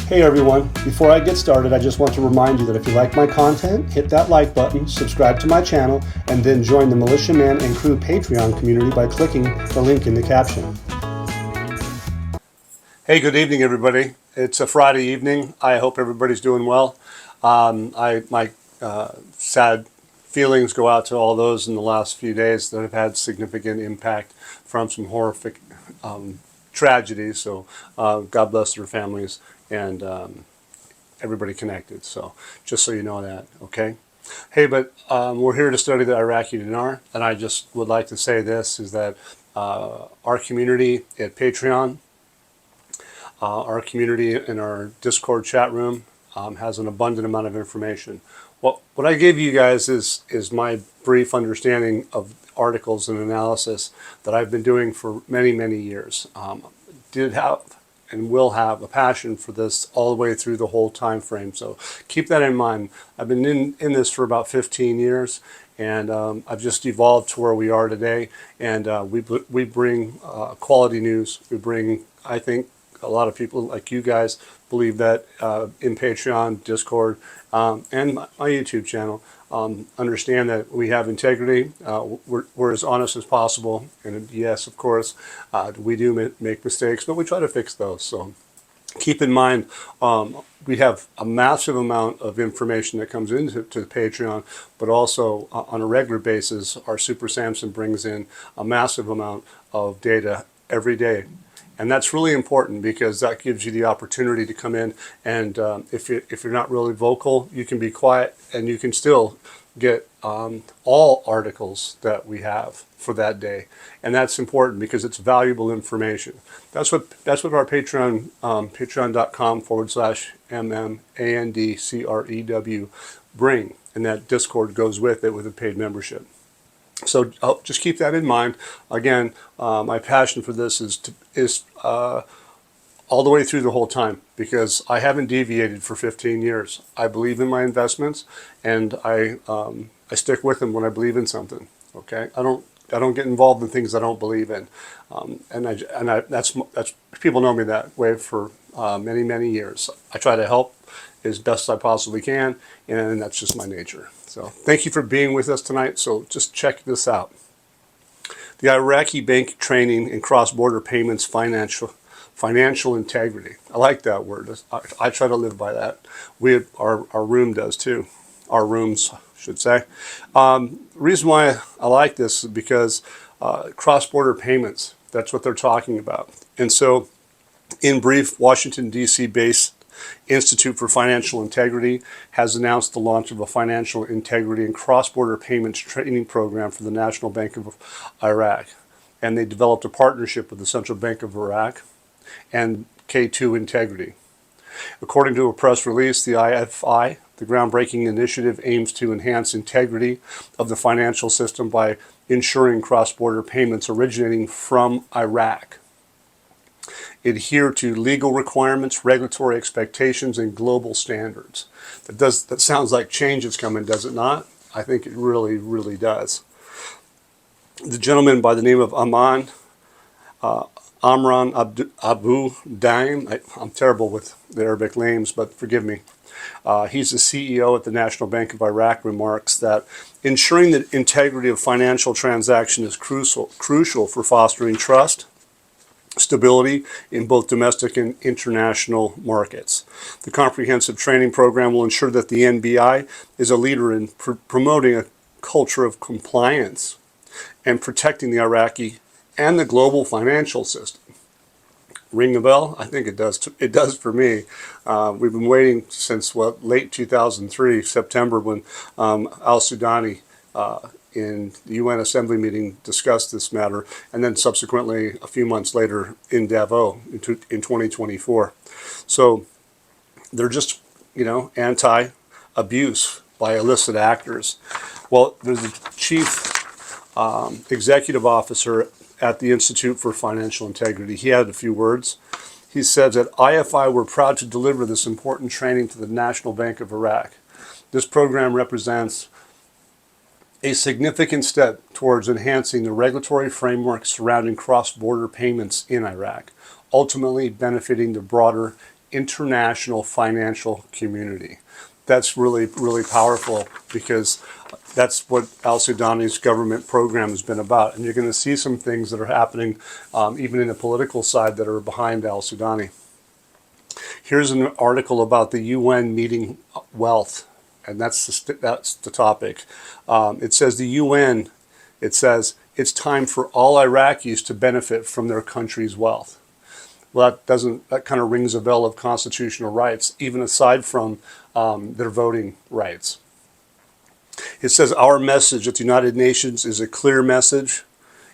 Hey everyone, before I get started, I just want to remind you that if you like my content, hit that like button, subscribe to my channel, and then join the Militia Man and Crew Patreon community by clicking the link in the caption. Hey, good evening everybody. It's a Friday evening. I hope everybody's doing well. My sad feelings go out to all those in the last few days that have had significant impact from some horrific tragedies. So God bless their families and everybody connected. So just so you know that, okay? Hey, but we're here to study the Iraqi dinar, and I just would like to say this, is that our community at Patreon, our community in our Discord chat room has an abundant amount of information. What I gave you guys is my brief understanding of articles and analysis that I've been doing for many, many years. Did have and will have a passion for this all the way through the whole time frame. So keep that in mind. I've been in this for about 15 years, and I've just evolved to where we are today. And we bring quality news. We bring, I think, a lot of people like you guys believe that in Patreon, Discord, and my YouTube channel, understand that we have integrity. We're as honest as possible, and yes, of course, we do make mistakes, but we try to fix those. So keep in mind, we have a massive amount of information that comes into the Patreon, but also on a regular basis, our Super Samson brings in a massive amount of data every day. And that's really important because that gives you the opportunity to come in and if you're not really vocal, you can be quiet and you can still get all articles that we have for that day. And that's important because it's valuable information. That's what our Patreon, patreon.com/MM&C-REW bring. And that Discord goes with it with a paid membership. So just keep that in mind. Again, my passion for this is all the way through the whole time, because I haven't deviated for 15 years. I believe in my investments, and I stick with them when I believe in something. Okay, I don't get involved in things I don't believe in, that's people know me that way for many years. I try to help as best I possibly can, and that's just my nature. So thank you for being with us tonight. So just check this out. The Iraqi Bank Training and Cross-Border Payments Financial Integrity. I like that word. I try to live by that. Our room does too. Our rooms, I should say. The reason why I like this is because cross-border payments, that's what they're talking about. And so, in brief, Washington, D.C. based Institute for Financial Integrity has announced the launch of a financial integrity and cross-border payments training program for the National Bank of Iraq. And they developed a partnership with the Central Bank of Iraq and K2 Integrity. According to a press release, the IFI, the groundbreaking initiative, aims to enhance integrity of the financial system by ensuring cross-border payments originating from Iraq adhere to legal requirements, regulatory expectations, and global standards. That sounds like change is coming, does it not? I think it really does. The gentleman by the name of Amran Abu Daim, I'm terrible with the Arabic names, but forgive me. He's the CEO at the National Bank of Iraq, remarks that ensuring the integrity of financial transactions is crucial for fostering trust, stability in both domestic and international markets. The comprehensive training program will ensure that the NBI is a leader in promoting a culture of compliance and protecting the Iraqi and the global financial system. Ring a bell? I think it does. It does for me. We've been waiting since late 2003, September, when al-Sudani in the UN Assembly meeting discussed this matter, and then subsequently a few months later in Davos in 2024. So they're just, anti-abuse by illicit actors. Well, there's a chief executive officer at the Institute for Financial Integrity. He had a few words. He said that IFI were proud to deliver this important training to the National Bank of Iraq. This program represents a significant step towards enhancing the regulatory framework surrounding cross-border payments in Iraq, ultimately benefiting the broader international financial community. That's really, really powerful, because that's what al-Sudani's government program has been about. And you're going to see some things that are happening even in the political side that are behind al-Sudani. Here's an article about the UN meeting wealth, and that's the topic. It says the UN, it says, it's time for all Iraqis to benefit from their country's wealth. Well, that kind of rings a bell of constitutional rights, even aside from their voting rights. It says our message at the United Nations is a clear message.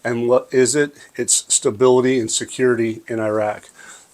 And what is it? It's stability and security in Iraq.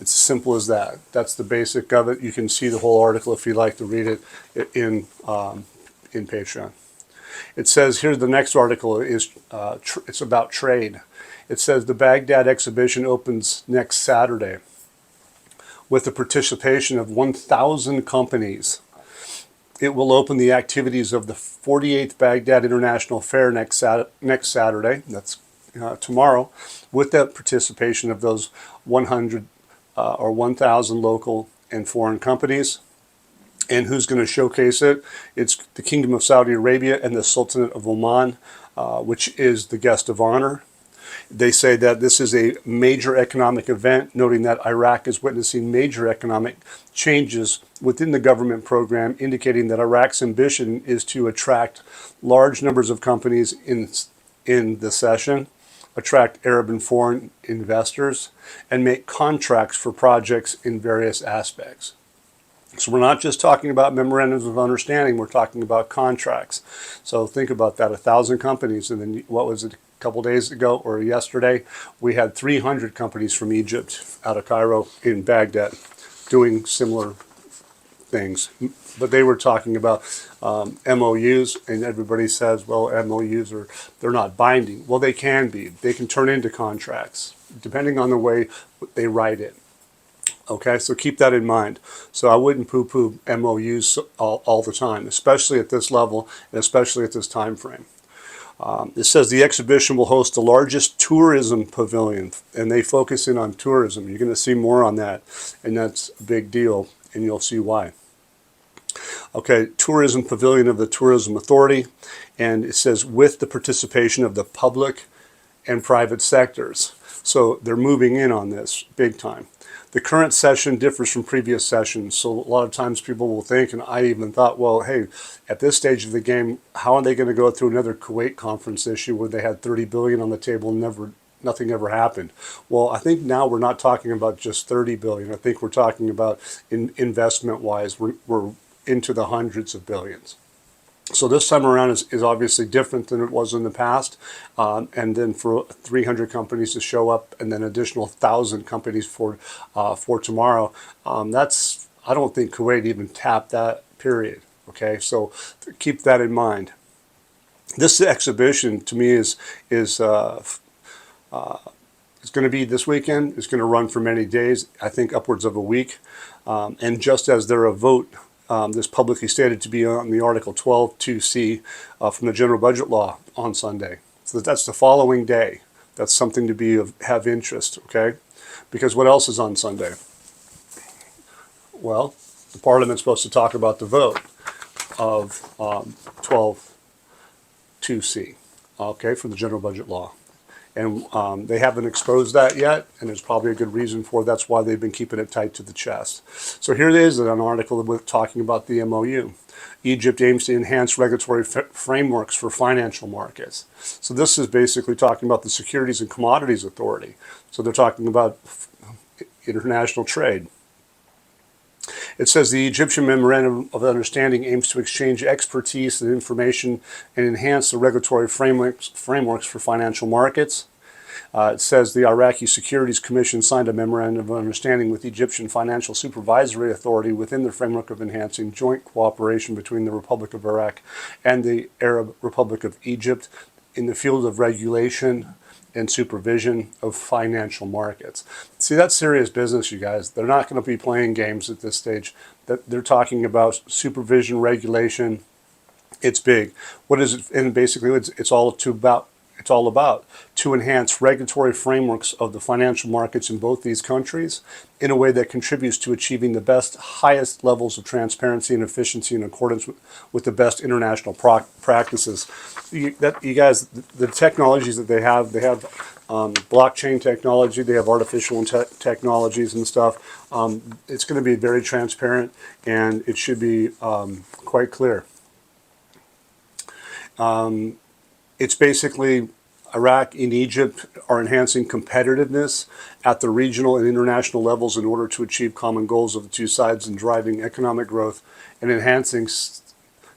It's as simple as that. That's the basic of it. You can see the whole article if you'd like to read it in Patreon. It says here, the next article is it's about trade. It says the Baghdad exhibition opens next Saturday with the participation of 1,000 companies. It will open the activities of the 48th Baghdad International Fair next Saturday. That's tomorrow, with the participation of those 100 or 1,000 local and foreign companies. And who's going to showcase it? It's the Kingdom of Saudi Arabia and the Sultanate of Oman, which is the guest of honor. They say that this is a major economic event, noting that Iraq is witnessing major economic changes within the government program, indicating that Iraq's ambition is to attract large numbers of companies in the session, attract Arab and foreign investors, and make contracts for projects in various aspects. So we're not just talking about memorandums of understanding, we're talking about contracts. So think about that, 1,000 companies, and then what was it, a couple days ago or yesterday, we had 300 companies from Egypt out of Cairo in Baghdad doing similar things. But they were talking about MOUs, and everybody says, well, MOUs they're not binding. Well, they can be. They can turn into contracts, depending on the way they write it. Okay, so keep that in mind. So I wouldn't poo-poo MOUs all the time, especially at this level and especially at this time frame. It says the exhibition will host the largest tourism pavilion, and they focus in on tourism. You're going to see more on that, and that's a big deal, and you'll see why. Okay, tourism pavilion of the Tourism Authority, and it says with the participation of the public and private sectors. So they're moving in on this big time. The current session differs from previous sessions, so a lot of times people will think, and I even thought, well, hey, at this stage of the game, how are they going to go through another Kuwait conference issue where they had $30 billion on the table and nothing ever happened? Well, I think now we're not talking about just $30 billion. I think we're talking about investment-wise, we're into the hundreds of billions. So this time around is obviously different than it was in the past, and then for 300 companies to show up, and then additional 1,000 companies for tomorrow. I don't think Kuwait even tapped that period. Okay, so keep that in mind. This exhibition to me is going to be this weekend. It's going to run for many days. I think upwards of a week, and just as they're a vote. This publicly stated to be on the Article 12.2c from the General Budget Law on Sunday. So that's the following day. That's something to have interest, okay? Because what else is on Sunday? Well, the Parliament's supposed to talk about the vote of 12.2c, okay, for the General Budget Law. And they haven't exposed that yet, and there's probably a good reason for it. That's why they've been keeping it tight to the chest. So here it is, an article talking about the MOU. Egypt aims to enhance regulatory frameworks for financial markets. So this is basically talking about the Securities and Commodities Authority. So they're talking about international trade. It says the Egyptian Memorandum of Understanding aims to exchange expertise and information and enhance the regulatory frameworks for financial markets. It says the Iraqi Securities Commission signed a Memorandum of Understanding with the Egyptian Financial Supervisory Authority within the framework of enhancing joint cooperation between the Republic of Iraq and the Arab Republic of Egypt in the field of regulation and supervision of financial markets. See, that's serious business, you guys. They're not going to be playing games at this stage. They're talking about supervision, regulation. It's big. What is it? And basically, it's all about it's all about, to enhance regulatory frameworks of the financial markets in both these countries in a way that contributes to achieving the best, highest levels of transparency and efficiency in accordance with the best international practices. You guys, the technologies that they have blockchain technology, they have artificial technologies and stuff. It's going to be very transparent, and it should be quite clear. It's basically Iraq and Egypt are enhancing competitiveness at the regional and international levels in order to achieve common goals of the two sides and driving economic growth and enhancing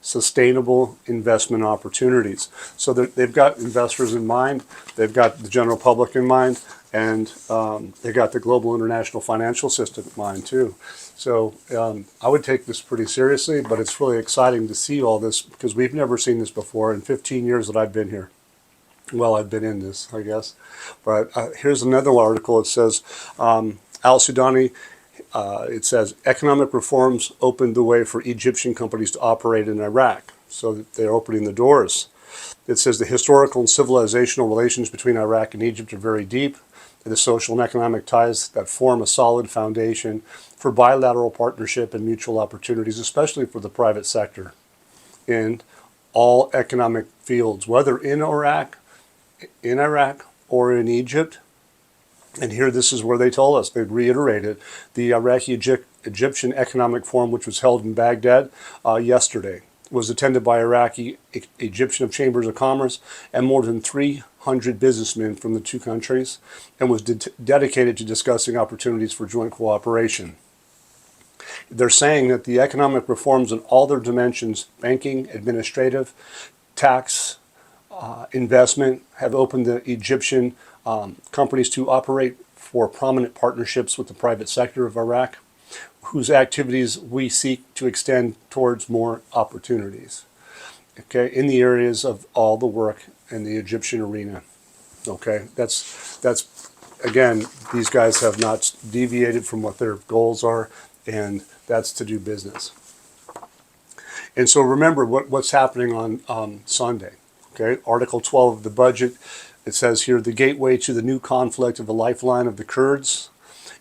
sustainable investment opportunities. So they've got investors in mind, they've got the general public in mind, and they've got the global international financial system in mind too. So I would take this pretty seriously, but it's really exciting to see all this because we've never seen this before in 15 years that I've been here. Well, I've been in this, I guess. But here's another article. It says, Al-Sudani, it says, economic reforms opened the way for Egyptian companies to operate in Iraq. So they're opening the doors. It says the historical and civilizational relations between Iraq and Egypt are very deep. And the social and economic ties that form a solid foundation for bilateral partnership and mutual opportunities, especially for the private sector in all economic fields, whether in Iraq or in Egypt. And here, this is where they told us, they reiterated the Iraqi-Egyptian Economic Forum, which was held in Baghdad yesterday, was attended by Iraqi-Egyptian Chambers of Commerce and more than 300 businessmen from the two countries, and was dedicated to discussing opportunities for joint cooperation. They're saying that the economic reforms in all their dimensions, banking, administrative, tax, investment, have opened the Egyptian companies to operate for prominent partnerships with the private sector of Iraq, whose activities we seek to extend towards more opportunities, okay, in the areas of all the work in the Egyptian arena. Okay, that's again, these guys have not deviated from what their goals are, and that's to do business. And so remember what's happening on Sunday. Okay, Article 12 of the budget, it says here, the gateway to the new conflict of the lifeline of the Kurds.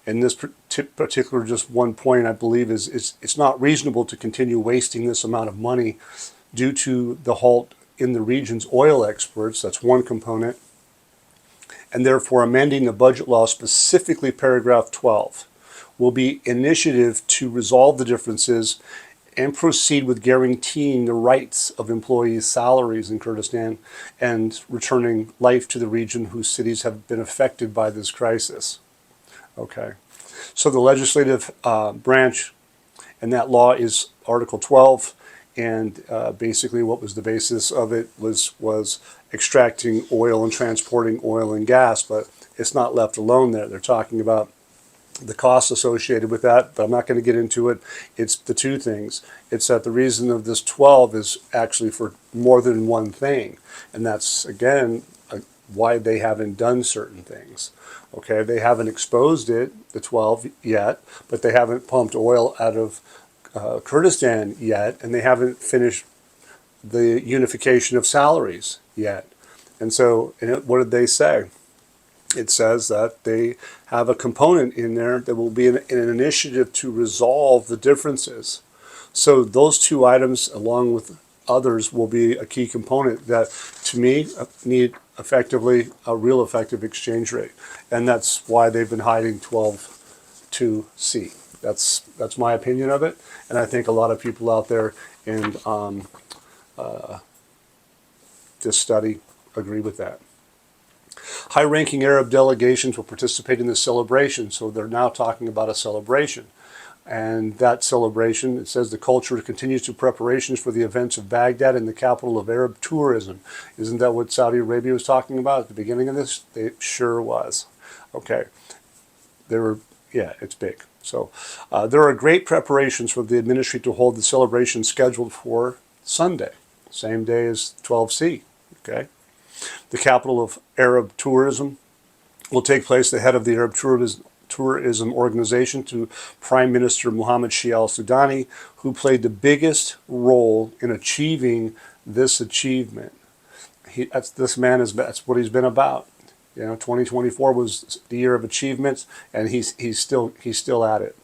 And this particular just one point, I believe, is it's not reasonable to continue wasting this amount of money due to the halt in the region's oil exports. That's one component. And therefore, amending the budget law, specifically paragraph 12, will be initiative to resolve the differences and proceed with guaranteeing the rights of employees' salaries in Kurdistan and returning life to the region whose cities have been affected by this crisis. Okay, so the legislative branch, and that law is Article 12, and basically what was the basis of it was extracting oil and transporting oil and gas, but it's not left alone there. They're talking about the costs associated with that, but I'm not going to get into it. It's the two things. It's that the reason of this 12 is actually for more than one thing, and that's, again, why they haven't done certain things. Okay, they haven't exposed it, the 12, yet, but they haven't pumped oil out of Kurdistan yet, and they haven't finished the unification of salaries yet. And so, what did they say? It says that they have a component in there that will be an initiative to resolve the differences. So those two items, along with others, will be a key component that, to me, need effectively a real effective exchange rate. And that's why they've been hiding 12.2c. That's my opinion of it. And I think a lot of people out there in this study agree with that. High-ranking Arab delegations will participate in the celebration, so they're now talking about a celebration. And that celebration, it says the culture continues to preparations for the events of Baghdad and the capital of Arab tourism. Isn't that what Saudi Arabia was talking about at the beginning of this? It sure was. Okay. Yeah, it's big. So there are great preparations for the ministry to hold the celebration scheduled for Sunday, same day as 12C. Okay. The capital of Arab tourism will take place the head of the Arab Tourism Organization to Prime Minister Mohammed Shia al-Sudani, who played the biggest role in achieving this achievement. That's what he's been about. 2024 was the year of achievements, and he's still at it.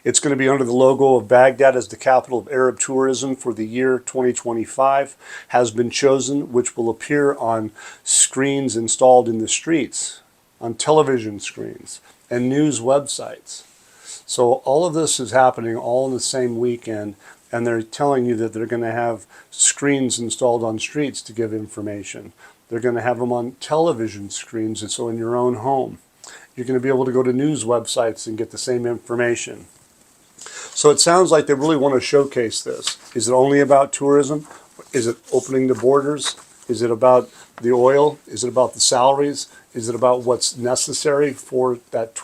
It's going to be under the logo of Baghdad as the capital of Arab tourism for the year 2025 has been chosen, which will appear on screens installed in the streets, on television screens, and news websites. So all of this is happening all in the same weekend, and they're telling you that they're going to have screens installed on streets to give information. They're going to have them on television screens, and so in your own home. You're going to be able to go to news websites and get the same information. So it sounds like they really want to showcase this. Is it only about tourism? Is it opening the borders? Is it about the oil? Is it about the salaries? Is it about what's necessary for that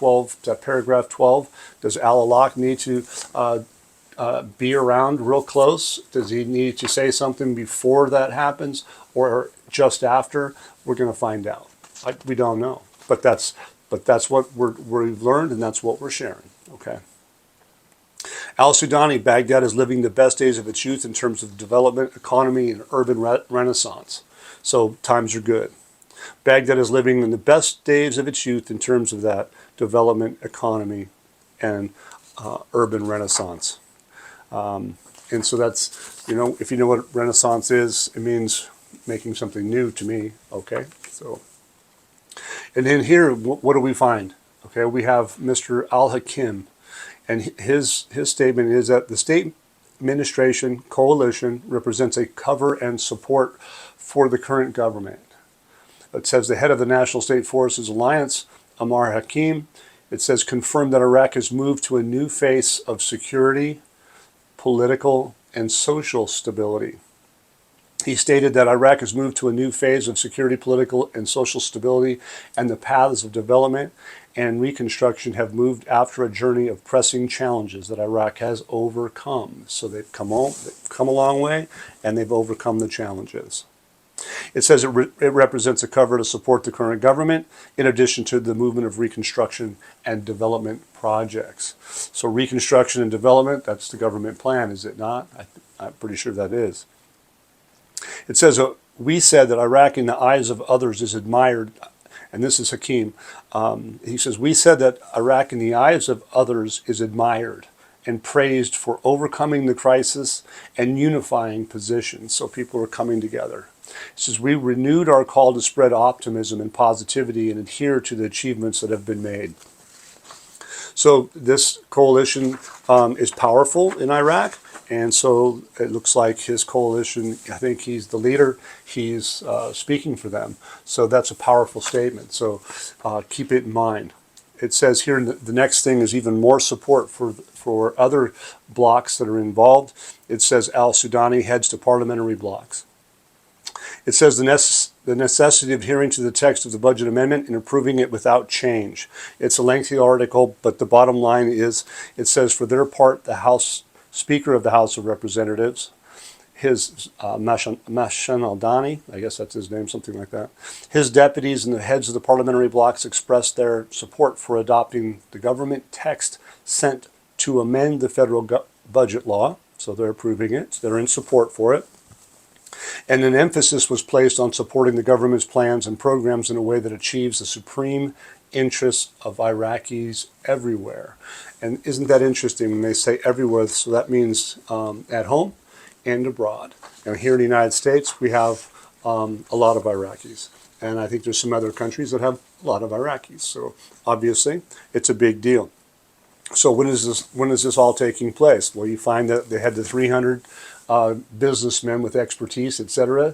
paragraph 12? Does Al-Alaq need to be around real close? Does he need to say something before that happens or just after? We're going to find out. We don't know, but that's what we've learned, and that's what we're sharing. Okay. Al-Sudani, Baghdad is living the best days of its youth in terms of development, economy, and urban renaissance. So times are good. Baghdad is living in the best days of its youth in terms of that development, economy, and urban renaissance. And so that's, if you know what renaissance is, it means making something new to me. Okay. So, and then here, what do we find? Okay, we have Mr. Al-Hakim. And his statement is that the state administration coalition represents a cover and support for the current government. It says the head of the National State Forces Alliance, Amar Hakim, it says confirmed that Iraq has moved to a new phase of security, political, and social stability. He stated that Iraq has moved to a new phase of security, political, and social stability, and the paths of development and reconstruction have moved after a journey of pressing challenges that Iraq has overcome. So they've come a long way, and they've overcome the challenges. It says it represents a cover to support the current government, in addition to the movement of reconstruction and development projects. So reconstruction and development, that's the government plan, is it not? I'm pretty sure that is. It says, we said that Iraq in the eyes of others is admired, and this is Hakim. He says, we said that Iraq in the eyes of others is admired and praised for overcoming the crisis and unifying positions. So people are coming together. He says, we renewed our call to spread optimism and positivity and adhere to the achievements that have been made. So this coalition is powerful in Iraq. And so it looks like his coalition, I think he's the leader, he's speaking for them. So that's a powerful statement. So keep it in mind. It says here the next thing is even more support for other blocs that are involved. It says Al-Sudani heads to parliamentary blocs. It says the necessity of adhering to the text of the budget amendment and approving it without change. It's a lengthy article, but the bottom line is it says for their part, the Speaker of the House of Representatives, his Mashan-Aldani, I guess that's his name, something like that, his deputies and the heads of the parliamentary blocs expressed their support for adopting the government text sent to amend the federal budget law. So they're approving it. They're in support for it. And an emphasis was placed on supporting the government's plans and programs in a way that achieves the supreme interests of Iraqis everywhere. And isn't that interesting when they say everywhere? So that means at home and abroad. Now here in the United States, we have a lot of Iraqis. And I think there's some other countries that have a lot of Iraqis. So obviously, it's a big deal. So when is this all taking place? Well, you find that they had the 300 businessmen with expertise, etc.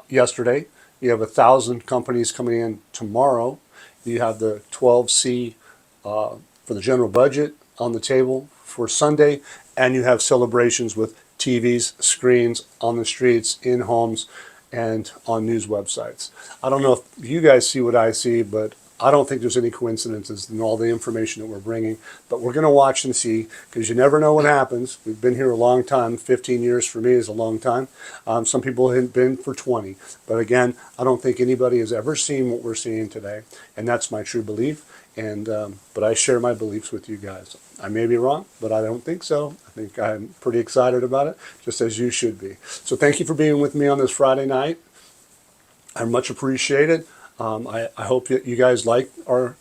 yesterday. You have 1,000 companies coming in tomorrow. You have the 12C for the general budget on the table for Sunday, and you have celebrations with TVs, screens on the streets, in homes, and on news websites. I don't know if you guys see what I see, but I don't think there's any coincidences in all the information that we're bringing, but we're going to watch and see, because you never know what happens. We've been here a long time. 15 years for me is a long time. Some people have been for 20. But again, I don't think anybody has ever seen what we're seeing today, and that's my true belief, But I share my beliefs with you guys. I may be wrong, but I don't think so. I think I'm pretty excited about it, just as you should be. So thank you for being with me on this Friday night. I much appreciate it. I hope that you guys like our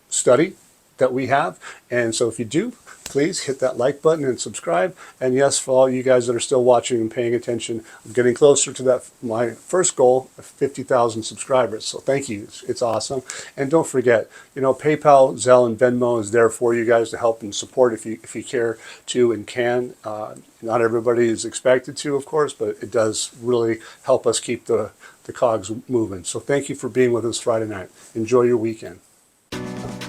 study that we have. And so if you do, please hit that like button and subscribe. And yes, for all you guys that are still watching and paying attention, I'm getting closer to that, my first goal of 50,000 subscribers. So thank you. It's awesome. And don't forget, you know, PayPal, Zelle, and Venmo is there for you guys to help and support if you care to and can. Not everybody is expected to, of course, but it does really help us keep the cogs moving. So thank you for being with us Friday night. Enjoy your weekend.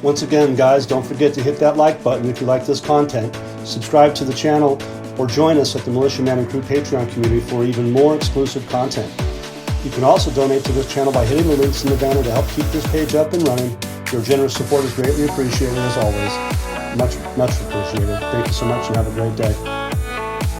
Once again, guys, don't forget to hit that like button if you like this content, subscribe to the channel, or join us at the Militia Man and Crew Patreon community for even more exclusive content. You can also donate to this channel by hitting the links in the banner to help keep this page up and running. Your generous support is greatly appreciated, as always. Much appreciated. Thank you so much and have a great day.